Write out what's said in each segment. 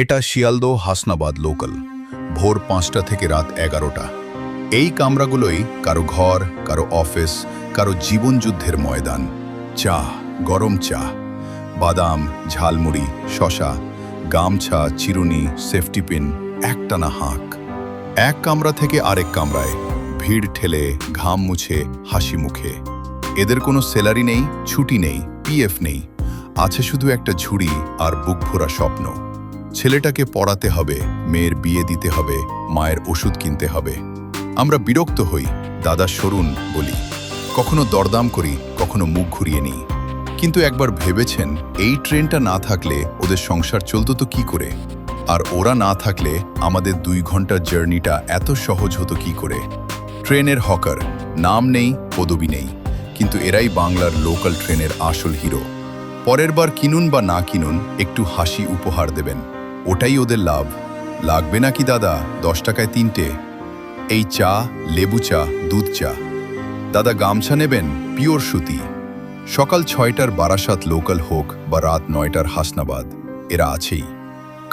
এটা শিয়ালদহ হাসনাবাদ লোকাল, ভোর 5টা থেকে রাত 11টা। এই কামরাগুলোই কারো ঘর, কারো অফিস, কারো জীবনযুদ্ধের ময়দান। চা, গরম চা, বাদাম, ঝালমুড়ি, শশা, গামছা, চিরুনি, সেফটি পিন, একটানা হাঁক। এক কামরা থেকে আরেক কামরায়, ভিড় ঠেলে, ঘাম মুছে, হাসি মুখে। এদের কোনো স্যালারি নেই, ছুটি নেই, পিএফ নেই, আছে শুধু একটা ঝুড়ি আর বুক ভরা স্বপ্ন। ছেলেটাকে পড়াতে হবে, মেয়ের বিয়ে দিতে হবে, মায়ের ওষুধ কিনতে হবে। আমরা বিরক্ত হই, দাদা সরুন বলি, কখনো দরদাম করি, কখনো মুখ ঘুরিয়ে নিই। কিন্তু একবার ভেবেছেন, এই ট্রেনটা না থাকলে ওদের সংসার চলতো তো কি করে? আর ওরা না থাকলে আমাদের 2 ঘন্টার জার্নিটা এত সহজ হতো কি করে? ট্রেনের হকার, নাম নেই, পদবি নেই, কিন্তু এরাই বাংলার লোকাল ট্রেনের আসল হিরো। পরের বার কিনুন বা না কিনুন, একটু হাসি উপহার দেবেন, ওটাই ওদের লাভ। লাগবে নাকি দাদা 10 টাকায় 3টে? এই চা, লেবু চা, দুধ চা। দাদা গামছা নেবেন, পিওর সুতি। সকাল 6টার বারাসাত লোকাল হোক বা রাত 9টার হাসনাবাদ, এরা আছেই।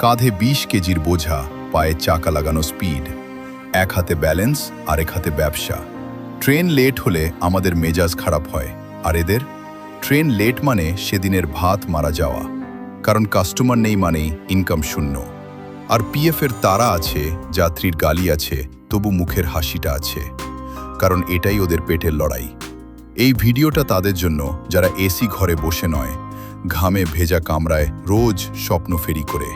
কাঁধে 20 কেজির বোঝা, পায়ে চাকা লাগানো স্পিড, এক হাতে ব্যালেন্স, আরেক হাতে ব্যবসা। ট্রেন লেট হলে আমাদের মেজাজ খারাপ হয়, আর এদের ট্রেন লেট মানে সেদিনের ভাত মারা যাওয়া। কারণ কাস্টমার নেই মানেই ইনকাম শূন্য। আর পিএফের তারা আছে, যাত্রীর গালি আছে, তবু মুখের হাসিটা আছে। কারণ এটাই ওদের পেটের লড়াই। এই ভিডিওটা তাদের জন্য যারা এসি ঘরে বসে নয়, ঘামে ভেজা কামরায় রোজ স্বপ্ন ফেরি করে।